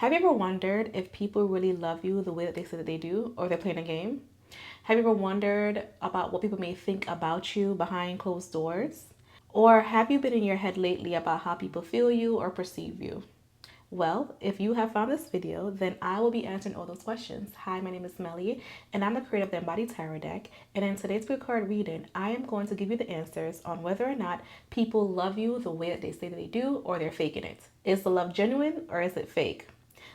Have you ever wondered if people really love you the way that they say that they do, or they're playing a game? Have you ever wondered about what people may think about you behind closed doors? Or have you been in your head lately about how people feel you or perceive you? Well, if you have found this video, then I will be answering all those questions. Hi, my name is Melly, and I'm the creator of the Embody Tarot deck. And in today's card reading, I am going to give you the answers on whether or not people love you the way that they say that they do, or they're faking it. Is the love genuine or is it fake?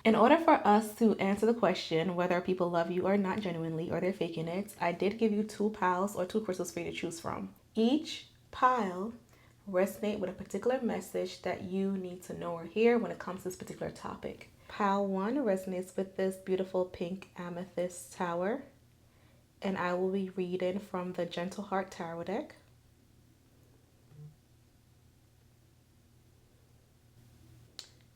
In order for us to answer the question whether people love you or not genuinely or they're faking it, I did give you two piles or two crystals for you to choose from. Each pile resonate with a particular message that you need to know or hear when it comes to this particular topic. Pile 1 resonates with this beautiful pink amethyst tower, and I will be reading from the Gentle Heart Tarot deck.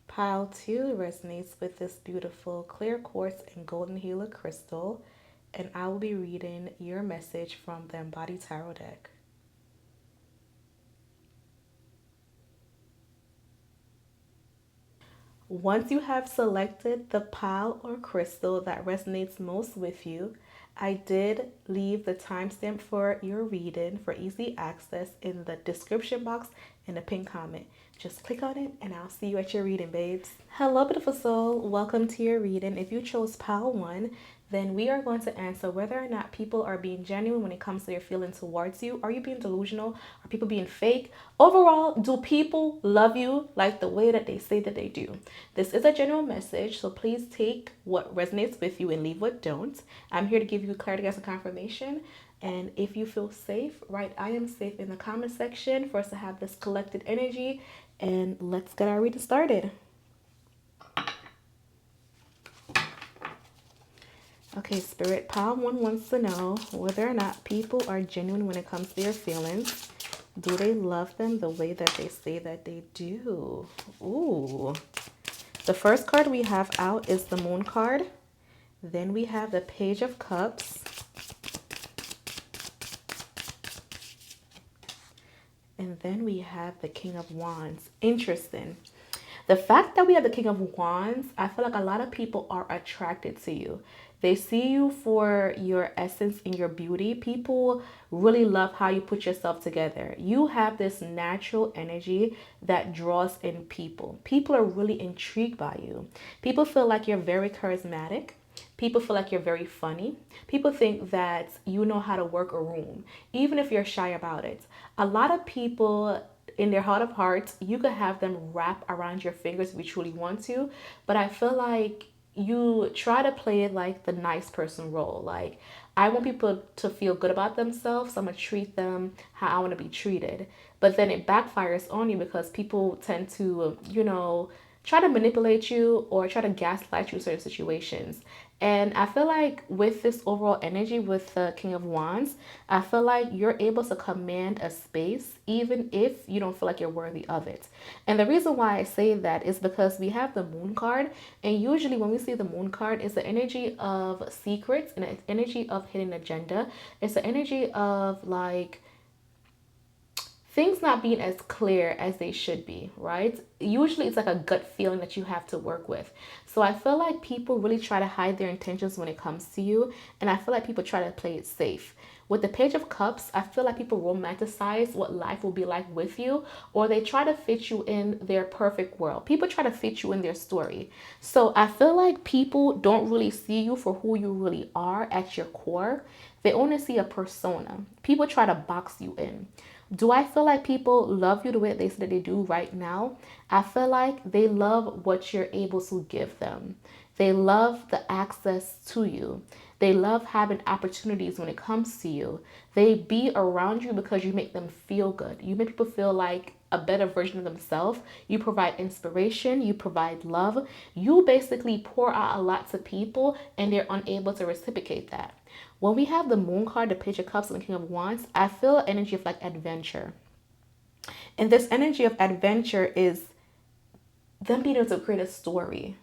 Pile 2 resonates with this beautiful clear quartz and golden healer crystal, and I will be reading your message from the Embody Tarot deck. Once you have selected the pile or crystal that resonates most with you, I did leave the timestamp for your reading for easy access in the description box in the pinned comment. Just click on it and I'll see you at your reading, babes. Hello, beautiful soul. Welcome to your reading. If you chose pile 1, then we are going to answer whether or not people are being genuine when it comes to their feeling towards you. Are you being delusional? Are people being fake? Overall, do people love you like the way that they say that they do? This is a general message, so please take what resonates with you and leave what don't. I'm here to give you clarity as a confirmation. And if you feel safe, write I am safe in the comment section for us to have this collected energy. And let's get our reading started. Okay, Spirit, pile 1 wants to know whether or not people are genuine when it comes to their feelings. Do they love them the way that they say that they do? Ooh. The first card we have out is the Moon card. Then we have the Page of Cups. And then we have the King of Wands. Interesting. The fact that we have the King of Wands, I feel like a lot of people are attracted to you. They see you for your essence and your beauty. People really love how you put yourself together. You have this natural energy that draws in people. People are really intrigued by you. People feel like you're very charismatic. People feel like you're very funny. People think that you know how to work a room, even if you're shy about it. A lot of people, in their heart of hearts, you could have them wrap around your fingers if you truly want to. But I feel like you try to play it like the nice person role. Like, I want people to feel good about themselves, so I'm going to treat them how I want to be treated. But then it backfires on you because people tend to, try to manipulate you or try to gaslight you in certain situations. And I feel like with this overall energy with the King of Wands, I feel like you're able to command a space even if you don't feel like you're worthy of it. And the reason why I say that is because we have the Moon card. And usually when we see the Moon card, it's the energy of secrets and it's energy of hidden agenda. It's the energy of like things not being as clear as they should be, right? Usually it's like a gut feeling that you have to work with. So I feel like people really try to hide their intentions when it comes to you. And I feel like people try to play it safe. With the Page of Cups, I feel like people romanticize what life will be like with you, or they try to fit you in their perfect world. People try to fit you in their story. So I feel like people don't really see you for who you really are at your core. They only see a persona. People try to box you in. Do I feel like people love you the way they say that they do right now? I feel like they love what you're able to give them. They love the access to you. They love having opportunities when it comes to you. They be around you because you make them feel good. You make people feel like a better version of themselves. You provide inspiration. You provide love. You basically pour out a lot to people and they're unable to reciprocate that. When we have the Moon card, the Page of Cups, and the King of Wands, I feel energy of like adventure. And this energy of adventure is them being able to create a story.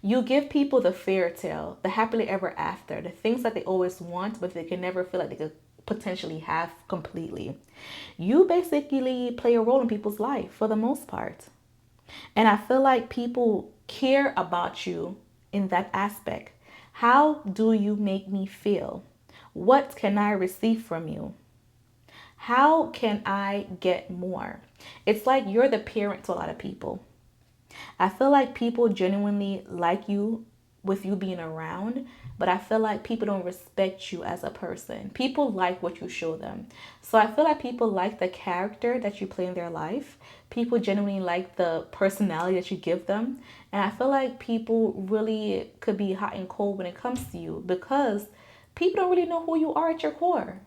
You give people the fairy tale, the happily ever after, the things that they always want, but they can never feel like they could potentially have completely. You basically play a role in people's life for the most part. And I feel like people care about you in that aspect. How do you make me feel? What can I receive from you? How can I get more? It's like you're the parent to a lot of people. I feel like people genuinely like you with you being around, but I feel like people don't respect you as a person. People like what you show them. So I feel like people like the character that you play in their life. People genuinely like the personality that you give them. And I feel like people really could be hot and cold when it comes to you because people don't really know who you are at your core.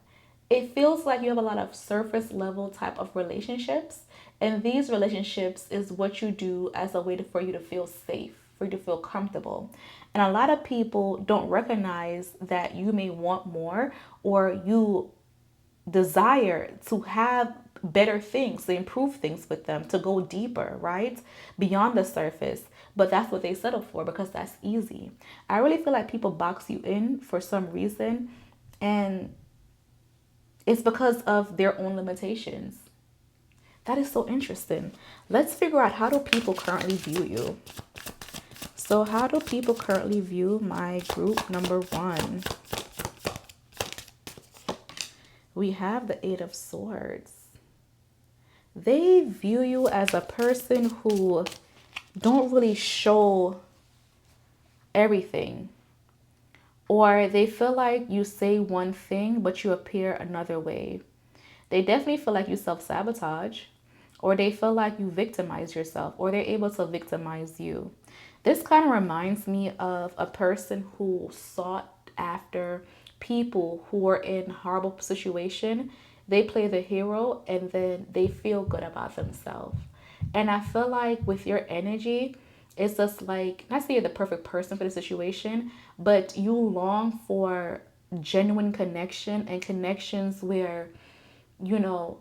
It feels like you have a lot of surface level type of relationships, and these relationships is what you do as a way for you to feel safe, for you to feel comfortable. And a lot of people don't recognize that you may want more, or you desire to have better things, to improve things with them, to go deeper, right? Beyond the surface. But that's what they settle for because that's easy. I really feel like people box you in for some reason, and it's because of their own limitations. That is so interesting. Let's figure out, how do people currently view you? So how do people currently view my group number 1? We have the 8 of Swords. They view you as a person who don't really show everything. Or they feel like you say one thing, but you appear another way. They definitely feel like you self-sabotage, or they feel like you victimize yourself, or they're able to victimize you. This kind of reminds me of a person who sought after people who were in horrible situation. They play the hero and then they feel good about themselves. And I feel like with your energy, it's just like, not say you're the perfect person for the situation, but you long for genuine connection and connections where,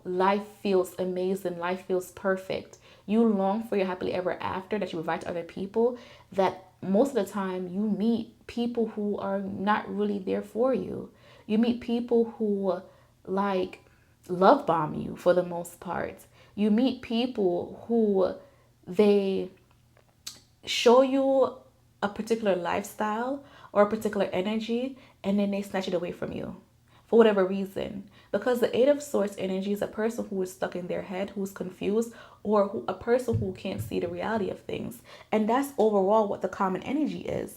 life feels amazing, life feels perfect. You long for your happily ever after that you provide to other people, that most of the time you meet people who are not really there for you. You meet people who like love bomb you for the most part. You meet people who they show you a particular lifestyle or a particular energy, and then they snatch it away from you for whatever reason. Because the 8 of Swords energy is a person who is stuck in their head, who's confused, or a person who can't see the reality of things. And that's overall what the common energy is.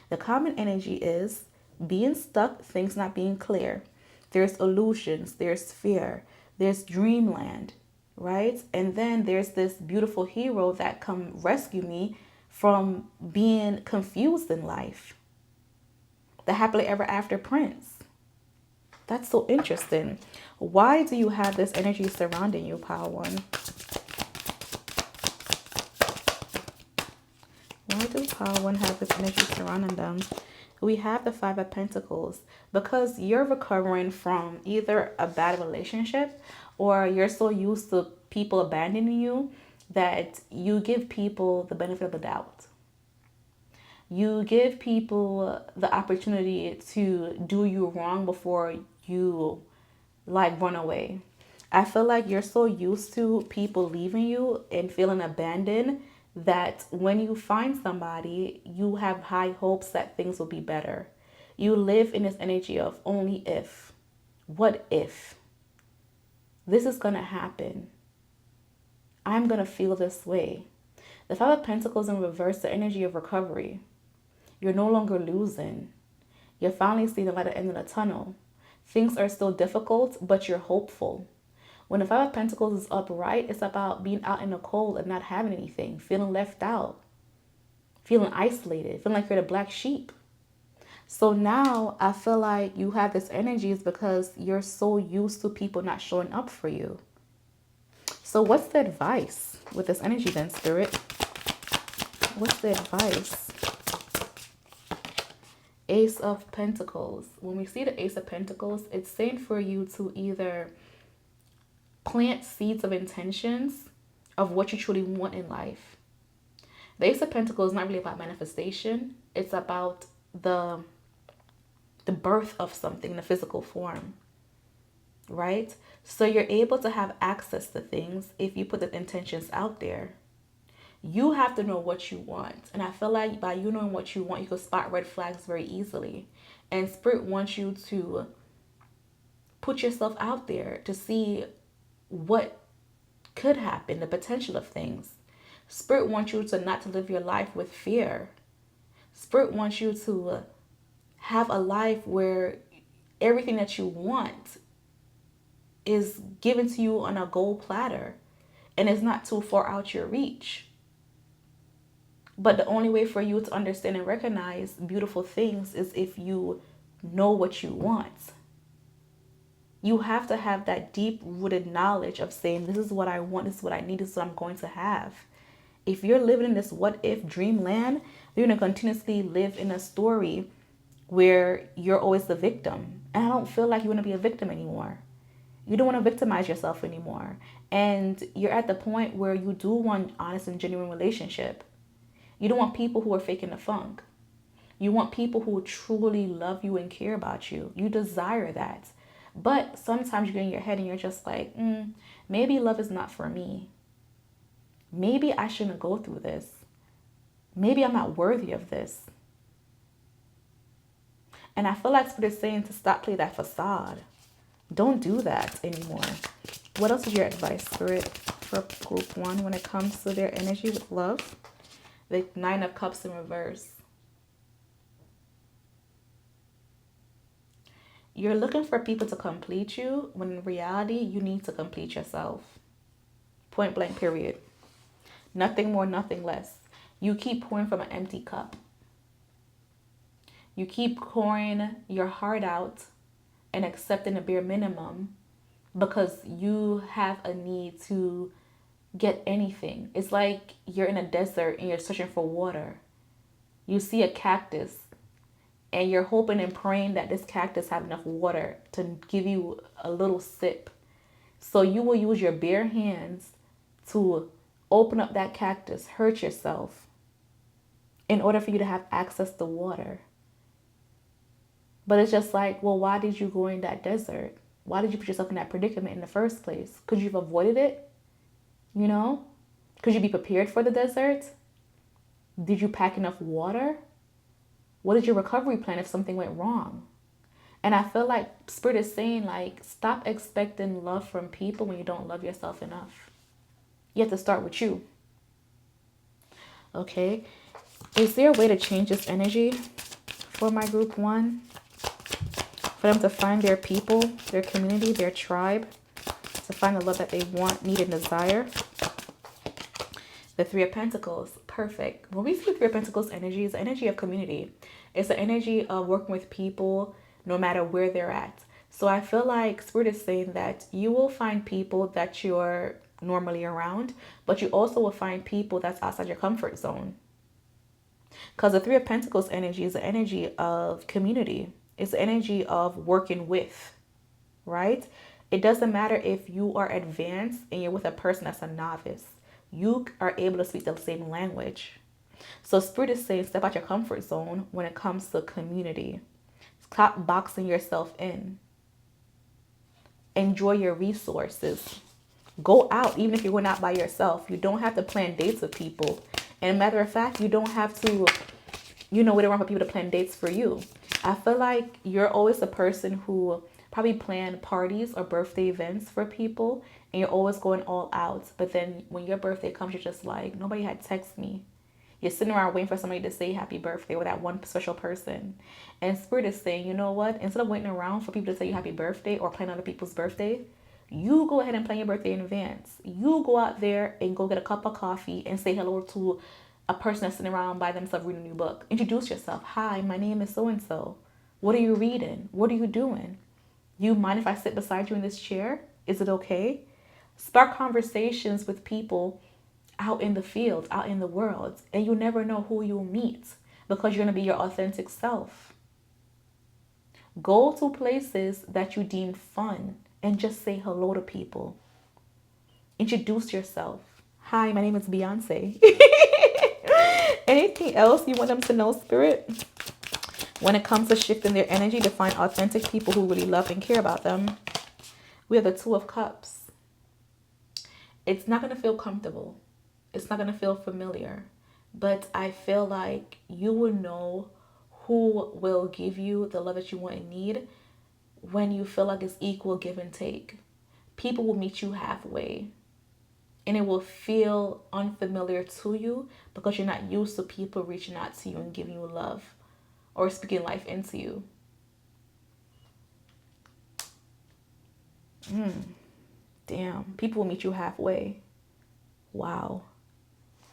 The common energy is being stuck, things not being clear. There's illusions, there's fear, there's dreamland, right? And then there's this beautiful hero that come rescue me from being confused in life. The happily ever after prince. That's so interesting. Why do you have this energy surrounding you, Power One? Why does Power One have this energy surrounding them? We have the 5 of Pentacles, because you're recovering from either a bad relationship, or you're so used to people abandoning you that you give people the benefit of the doubt. You give people the opportunity to do you wrong before you like run away. I feel like you're so used to people leaving you and feeling abandoned that when you find somebody, you have high hopes that things will be better. You live in this energy of only if. What if? This is going to happen. I'm going to feel this way. The 5 of Pentacles in reverse, the energy of recovery. You're no longer losing. You're finally seeing the light at the end of the tunnel. Things are still difficult, but you're hopeful. When the 5 of Pentacles is upright, it's about being out in the cold and not having anything, feeling left out, feeling isolated, feeling like you're the black sheep. So now I feel like you have this energy is because you're so used to people not showing up for you. So what's the advice with this energy then, Spirit? What's the advice? Ace of Pentacles. When we see the Ace of Pentacles, it's saying for you to either plant seeds of intentions of what you truly want in life. The Ace of Pentacles is not really about manifestation. It's about the birth of something in a physical form, right? So you're able to have access to things if you put the intentions out there. You have to know what you want. And I feel like by you knowing what you want, you can spot red flags very easily. And Spirit wants you to put yourself out there to see what could happen, the potential of things. Spirit wants you to not to live your life with fear. Spirit wants you to have a life where everything that you want is given to you on a gold platter and it's not too far out your reach. But the only way for you to understand and recognize beautiful things is if you know what you want. You have to have that deep rooted knowledge of saying, this is what I want, this is what I need, this is what I'm going to have. If you're living in this what if dreamland, you're going to continuously live in a story where you're always the victim. And I don't feel like you want to be a victim anymore. You don't want to victimize yourself anymore. And you're at the point where you do want honest and genuine relationship. You don't want people who are faking the funk. You want people who truly love you and care about you. You desire that. But sometimes you get in your head and you're just like, maybe love is not for me. Maybe I shouldn't go through this. Maybe I'm not worthy of this. And I feel like Spirit is saying to stop playing that facade. Don't do that anymore. What else is your advice, Spirit, for group 1 when it comes to their energy with love? The 9 of Cups in reverse. You're looking for people to complete you when in reality you need to complete yourself. Point blank, period. Nothing more, nothing less. You keep pouring from an empty cup. You keep pouring your heart out and accepting the bare minimum because you have a need to get anything. It's like you're in a desert and you're searching for water. You see a cactus and you're hoping and praying that this cactus have enough water to give you a little sip. So you will use your bare hands to open up that cactus, hurt yourself, in order for you to have access to water. But it's just like, well, why did you go in that desert? Why did you put yourself in that predicament in the first place? Could you have avoided it? You know? Could you be prepared for the desert? Did you pack enough water? What is your recovery plan if something went wrong? And I feel like Spirit is saying, like, stop expecting love from people when you don't love yourself enough. You have to start with you. Okay? Is there a way to change this energy for my group 1? For them to find their people, their community, their tribe, to find the love that they want, need, and desire. The 3 of Pentacles, perfect. When we see the 3 of Pentacles energy, it's the energy of community. It's the energy of working with people no matter where they're at. So I feel like Spirit is saying that you will find people that you're normally around, but you also will find people that's outside your comfort zone. Because the 3 of Pentacles energy is the energy of community. It's the energy of working with, right? It doesn't matter if you are advanced and you're with a person that's a novice. You are able to speak the same language. So Spirit is saying step out your comfort zone when it comes to community. Stop boxing yourself in. Enjoy your resources. Go out, even if you're going out by yourself. You don't have to plan dates with people. And a matter of fact, you don't have to, wait around for people to plan dates for you. I feel like you're always the person who probably plan parties or birthday events for people and you're always going all out. But then when your birthday comes, you're just like, nobody had texted me. You're sitting around waiting for somebody to say happy birthday or that one special person. And Spirit is saying, you know what? Instead of waiting around for people to say you happy birthday or plan other people's birthday, you go ahead and plan your birthday in advance. You go out there and go get a cup of coffee and say hello to a person that's sitting around by themselves reading a new book. Introduce yourself. Hi, my name is so-and-so. What are you reading? What are you doing? You mind if I sit beside you in this chair? Is it okay? Spark conversations with people out in the field, out in the world. And you never know who you'll meet because you're going to be your authentic self. Go to places that you deem fun and just say hello to people. Introduce yourself. Hi, my name is Beyonce. Anything else you want them to know, Spirit? When it comes to shifting their energy to find authentic people who really love and care about them, we have the 2 of Cups. It's not going to feel comfortable. It's not going to feel familiar. But I feel like you will know who will give you the love that you want and need when you feel like it's equal give and take. People will meet you halfway, and it will feel unfamiliar to you because you're not used to people reaching out to you and giving you love or speaking life into you. Damn, people will meet you halfway. Wow.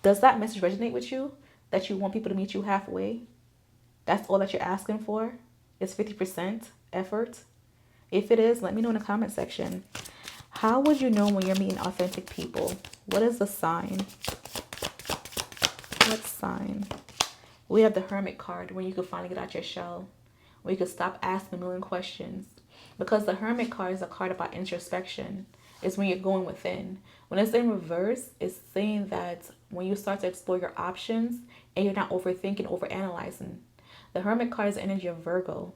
Does that message resonate with you? That you want people to meet you halfway? That's all that you're asking for? It's 50% effort? If it is, let me know in the comment section. How would you know when you're meeting authentic people? What is the sign? What sign? We have the Hermit card, when you can finally get out your shell, where you can stop asking a million questions. Because the Hermit card is a card about introspection. It's when you're going within. When it's in reverse, it's saying that when you start to explore your options and you're not overthinking, overanalyzing. The Hermit card is the energy of Virgo.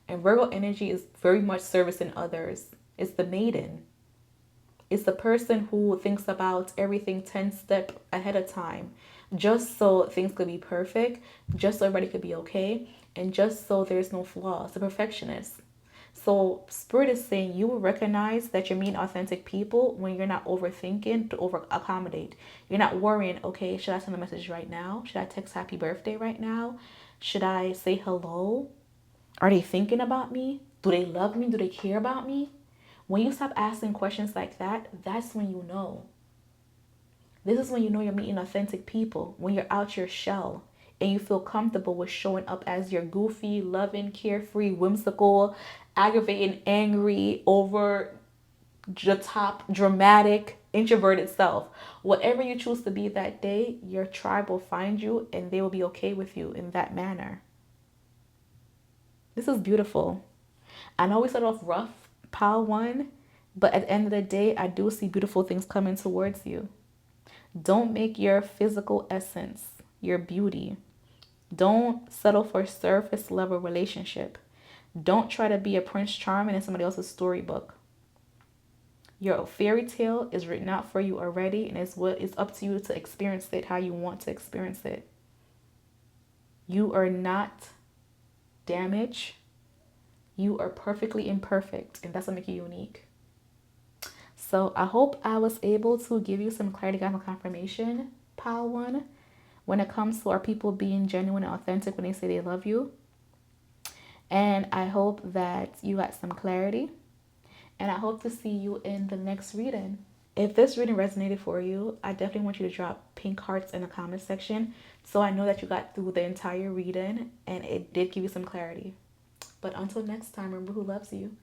And Virgo energy is very much servicing others. It's the maiden. It's the person who thinks about everything 10 steps ahead of time, just so things could be perfect, just so everybody could be okay, and just so there's no flaws. The perfectionist. So Spirit is saying you will recognize that you're meeting authentic people when you're not overthinking to over accommodate. You're not worrying, okay, should I send a message right now? Should I text happy birthday right now? Should I say hello? Are they thinking about me? Do they love me? Do they care about me? When you stop asking questions like that, that's when you know. This is when you know you're meeting authentic people, when you're out your shell and you feel comfortable with showing up as your goofy, loving, carefree, whimsical, aggravating, angry, over the top, dramatic, introverted self. Whatever you choose to be that day, your tribe will find you and they will be okay with you in that manner. This is beautiful. I know we started off rough, pile one, but at the end of the day, I do see beautiful things coming towards you. Don't make your physical essence your beauty. Don't settle for surface level relationship. Don't try to be a Prince Charming in somebody else's storybook. Your fairy tale is written out for you already, and it's up to you to experience it how you want to experience it. You are not damaged. You are perfectly imperfect, and that's what makes you unique. So I hope I was able to give you some clarity, guys, and confirmation, pile one, when it comes to our people being genuine and authentic when they say they love you. And I hope that you got some clarity. And I hope to see you in the next reading. If this reading resonated for you, I definitely want you to drop pink hearts in the comment section so I know that you got through the entire reading and it did give you some clarity. But until next time, remember who loves you.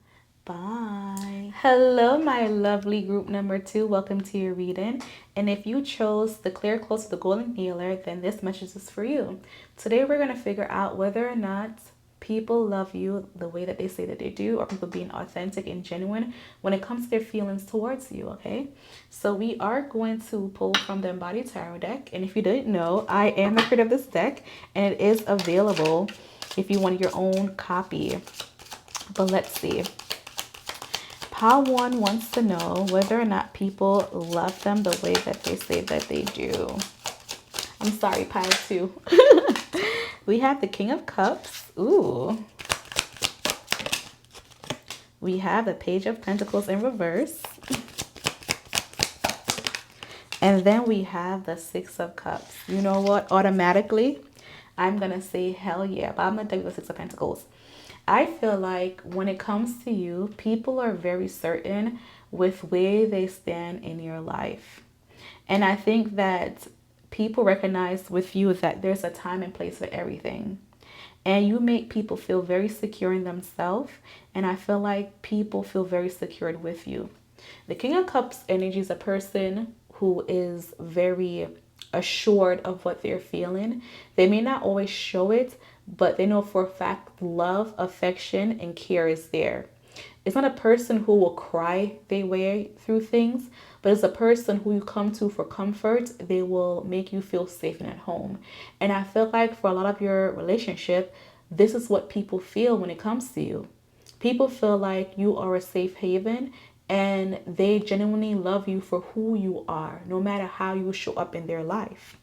Bye. Hello, my lovely group number 2. Welcome to your reading. And if you chose the Clear Close to the Golden Healer, then this message is for you. Today, we're going to figure out whether or not people love you the way that they say that they do, or people being authentic and genuine when it comes to their feelings towards you, okay? So we are going to pull from the Embody Tarot deck. And if you didn't know, I am the creator of this deck, and it is available if you want your own copy. But let's see. Pile 1 wants to know whether or not people love them the way that they say that they do. I'm sorry, pile 2. We have the King of Cups. Ooh. We have the Page of Pentacles in reverse. And then we have the Six of Cups. You know what? Automatically, I'm going to say hell yeah. But I'm going to take the Six of Pentacles. I feel like when it comes to you, people are very certain with where they stand in your life. And I think that people recognize with you that there's a time and place for everything. And you make people feel very secure in themselves. And I feel like people feel very secured with you. The King of Cups energy is a person who is very assured of what they're feeling. They may not always show it, but they know for a fact love, affection, and care is there. It's not a person who will cry their way through things, but it's a person who you come to for comfort. They will make you feel safe and at home. And I feel like for a lot of your relationship, this is what people feel when it comes to you. People feel like you are a safe haven and they genuinely love you for who you are, no matter how you show up in their life.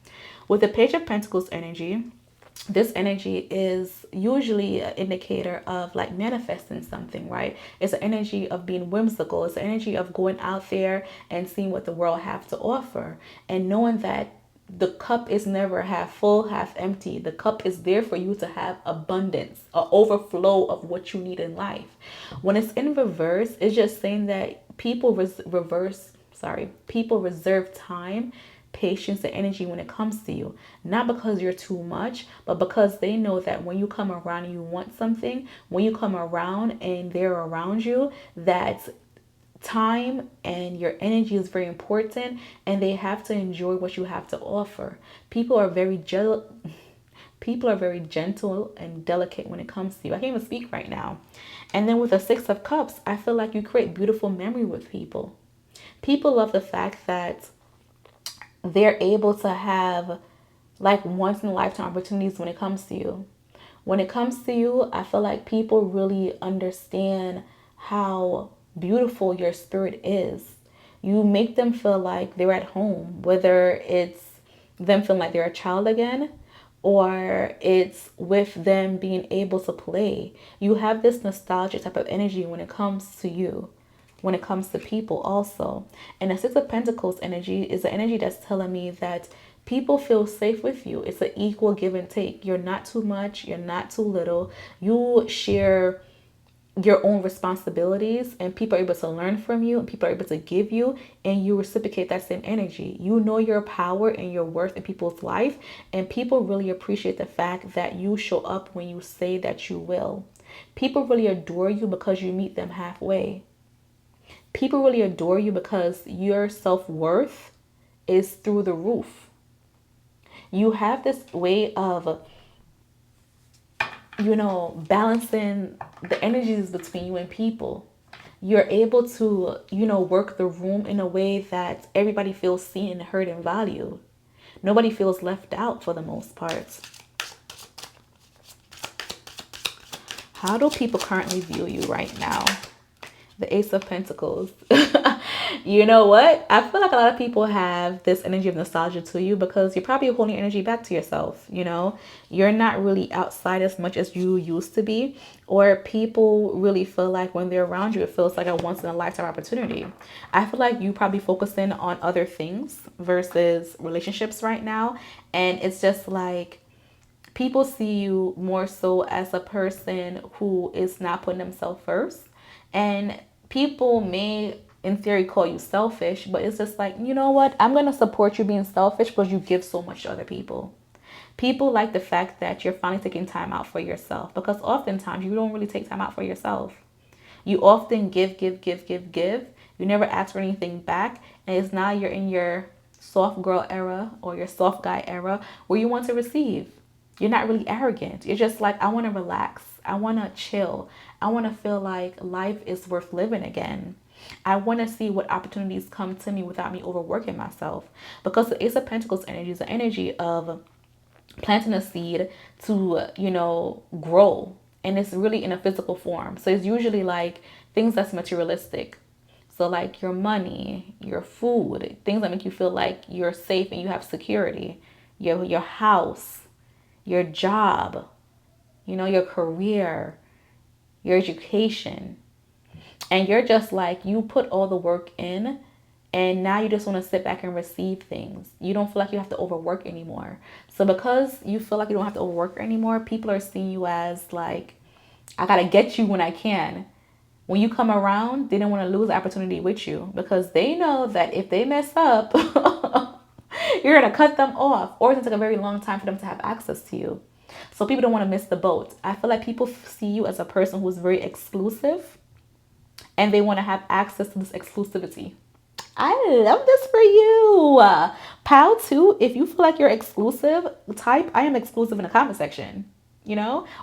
With the Page of Pentacles energy, this energy is usually an indicator of like manifesting something, right? It's an energy of being whimsical. It's an energy of going out there and seeing what the world has to offer, and knowing that the cup is never half full, half empty. The cup is there for you to have abundance, an overflow of what you need in life. When it's in reverse, it's just saying that people reserve time, patience, and energy when it comes to you. Not because you're too much, but because they know that when you come around and you want something, when you come around and they're around you, that time and your energy is very important, and they have to enjoy what you have to offer. People are very gentle and delicate when it comes to you. I can't even speak right now. And then with the Six of Cups, I feel like you create beautiful memory with people. People love the fact that they're able to have like once in a lifetime opportunities when it comes to you. When it comes to you, I feel like people really understand how beautiful your spirit is. You make them feel like they're at home, whether it's them feeling like they're a child again, or it's with them being able to play. You have this nostalgia type of energy when it comes to you, when it comes to people also. And the Six of Pentacles energy is the energy that's telling me that people feel safe with you. It's an equal give and take. You're not too much, you're not too little. You share your own responsibilities, and people are able to learn from you, and people are able to give you, and you reciprocate that same energy. You know your power and your worth in people's life, and people really appreciate the fact that you show up when you say that you will. People really adore you because you meet them halfway. People really adore you because your self-worth is through the roof. You have this way of, balancing the energies between you and people. You're able to, work the room in a way that everybody feels seen, heard, and valued. Nobody feels left out for the most part. How do people currently view you right now? The Ace of Pentacles. You know what? I feel like a lot of people have this energy of nostalgia to you because you're probably holding energy back to yourself. You're not really outside as much as you used to be, or people really feel like when they're around you, it feels like a once in a lifetime opportunity. I feel like you probably focusing on other things versus relationships right now. And it's just like people see you more so as a person who is not putting themselves first. And people may, in theory, call you selfish, but it's just like, you know what? I'm going to support you being selfish because you give so much to other people. People like the fact that you're finally taking time out for yourself, because oftentimes you don't really take time out for yourself. You often give, give, give, give, give. You never ask for anything back. And it's now you're in your soft girl era or your soft guy era where you want to receive. You're not really arrogant. You're just like, I want to relax. I want to chill. I want to feel like life is worth living again. I want to see what opportunities come to me without me overworking myself. Because the Ace of Pentacles energy is the energy of planting a seed to, grow. And it's really in a physical form. So it's usually like things that's materialistic. So like your money, your food, things that make you feel like you're safe and you have security. Your house, your job, your career, your education. And you're just like, you put all the work in, and now you just want to sit back and receive things. You don't feel like you have to overwork anymore. So because you feel like you don't have to overwork anymore, people are seeing you as like, I got to get you when I can. When you come around, they don't want to lose the opportunity with you, because they know that if they mess up, you're going to cut them off, or it's going to take a very long time for them to have access to you. So people don't want to miss the boat. I feel like people see you as a person who's very exclusive, and they want to have access to this exclusivity. I love this for you. Pal too, if you feel like you're exclusive, type I am exclusive in the comment section,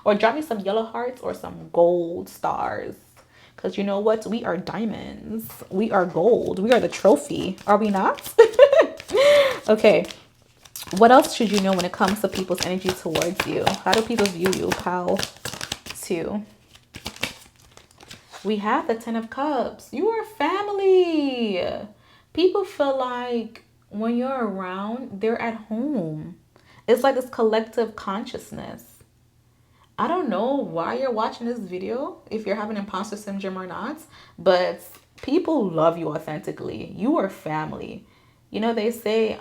or drop me some yellow hearts or some gold stars. Because you know what? We are diamonds. We are gold. We are the trophy. Are we not? Okay. What else should you know when it comes to people's energy towards you? How do people view you, pal? 2. We have the Ten of Cups. You are family. People feel like when you're around, they're at home. It's like this collective consciousness. I don't know why you're watching this video, if you're having imposter syndrome or not, but people love you authentically. You are family. You know, they say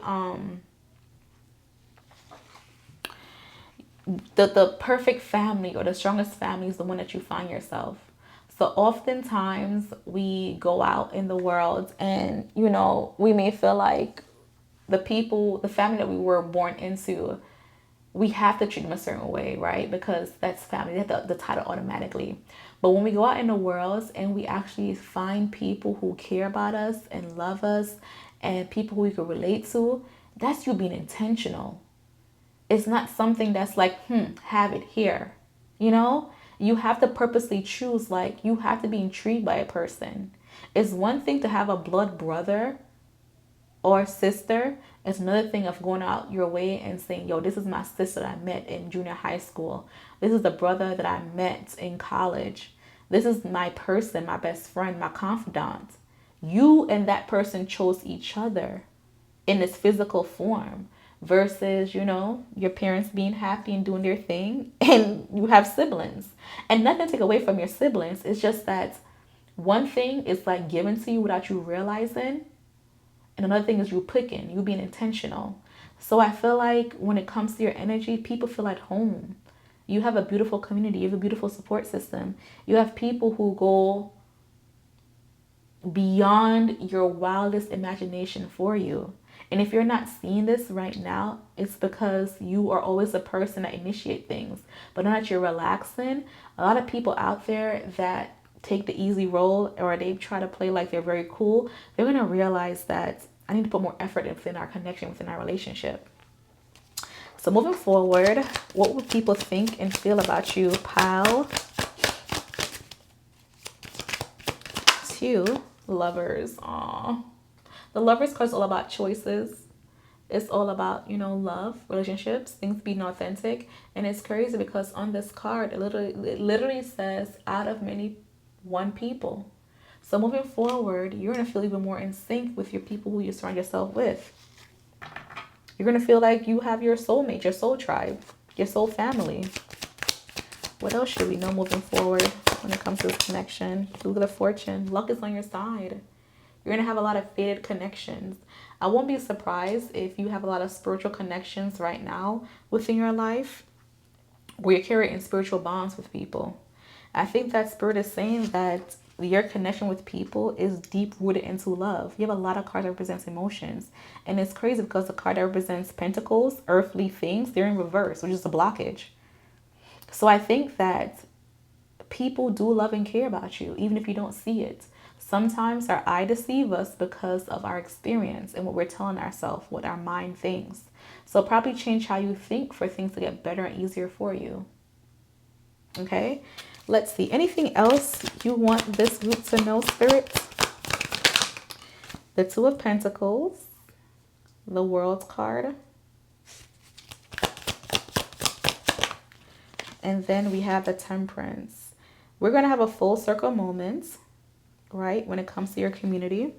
the perfect family or the strongest family is the one that you find yourself. So oftentimes we go out in the world and, you know, we may feel like the people, the family that we were born into, we have to treat them a certain way, right? Because that's family. They have the title automatically. But when we go out in the world and we actually find people who care about us and love us and people who we can relate to, that's you being intentional. It's not something that's like, have it here. You know, you have to purposely choose, like, you have to be intrigued by a person. It's one thing to have a blood brother or sister. It's another thing of going out your way and saying, yo, this is my sister that I met in junior high school. This is the brother that I met in college. This is my person, my best friend, my confidant. You and that person chose each other in this physical form versus, you know, your parents being happy and doing their thing and you have siblings. And nothing to take away from your siblings. It's just that one thing is like given to you without you realizing, and another thing is you picking, you being intentional. So I feel like when it comes to your energy, people feel at home. You have a beautiful community, you have a beautiful support system. You have people who go beyond your wildest imagination for you. And if you're not seeing this right now, it's because you are always the person that initiate things. But now that you're relaxing, a lot of people out there that take the easy role or they try to play like they're very cool, they're going to realize that I need to put more effort within our connection, within our relationship. So moving forward, what would people think and feel about you, pal? 2 lovers. Aww. The Lovers card is all about choices. It's all about, you know, love, relationships, things being authentic. And it's crazy because on this card, it literally says out of many, one people. So moving forward, you're going to feel even more in sync with your people who you surround yourself with. You're going to feel like you have your soulmate, your soul tribe, your soul family. What else should we know moving forward when it comes to this connection? Look at the fortune. Luck is on your side. You're going to have a lot of fated connections. I won't be surprised if you have a lot of spiritual connections right now within your life where you're carrying spiritual bonds with people. I think that spirit is saying that your connection with people is deep rooted into love. You have a lot of cards that represents emotions. And it's crazy because the card that represents pentacles, earthly things, they're in reverse, which is a blockage. So I think that people do love and care about you, even if you don't see it. Sometimes our eye deceives us because of our experience and what we're telling ourselves, what our mind thinks. So probably change how you think for things to get better and easier for you. Okay, let's see. Anything else you want this group to know, Spirit? The Two of Pentacles, the World card, and then we have the Temperance. We're going to have a full circle moment, right? When it comes to your community,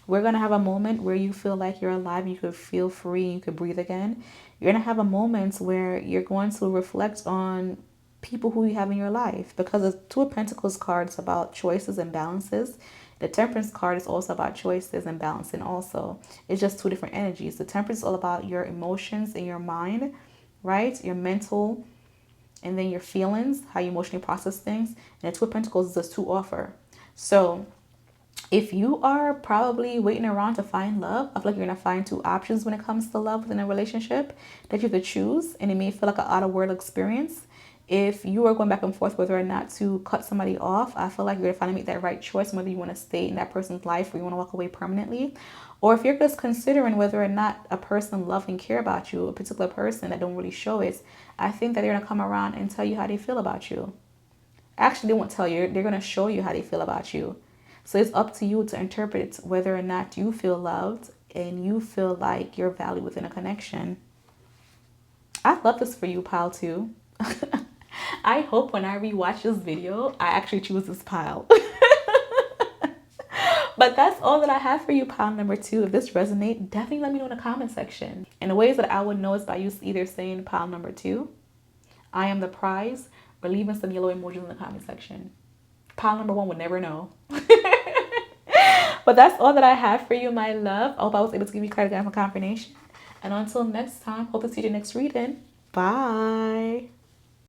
we're going to have a moment where you feel like you're alive, you could feel free, you could breathe again. You're going to have a moment where you're going to reflect on people who you have in your life, because the Two of Pentacles card is about choices and balances. The Temperance card is also about choices and balancing also. It's just two different energies. The Temperance is all about your emotions and your mind, right? Your mental and then your feelings, how you emotionally process things. And the Two of Pentacles is just to offer. So if you are probably waiting around to find love, I feel like you're going to find 2 options when it comes to love within a relationship that you could choose. And it may feel like an out-of-world experience. If you are going back and forth whether or not to cut somebody off, I feel like you're going to finally make that right choice, whether you want to stay in that person's life or you want to walk away permanently. Or if you're just considering whether or not a person love and care about you, a particular person that don't really show it, I think that they're going to come around and tell you how they feel about you. Actually, they won't tell you. They're going to show you how they feel about you. So it's up to you to interpret whether or not you feel loved and you feel like you're valued within a connection. I love this for you, pile, too. I hope when I rewatch this video, I actually choose this pile. But that's all that I have for you, pile number 2. If this resonates, definitely let me know in the comment section. And the ways that I would know is by you either saying pile number 2, I am the prize, or leaving some yellow emojis in the comment section. Pile number 1 would never know. But that's all that I have for you, my love. I hope I was able to give you clarity and confirmation. And until next time, hope to see you next reading. Bye.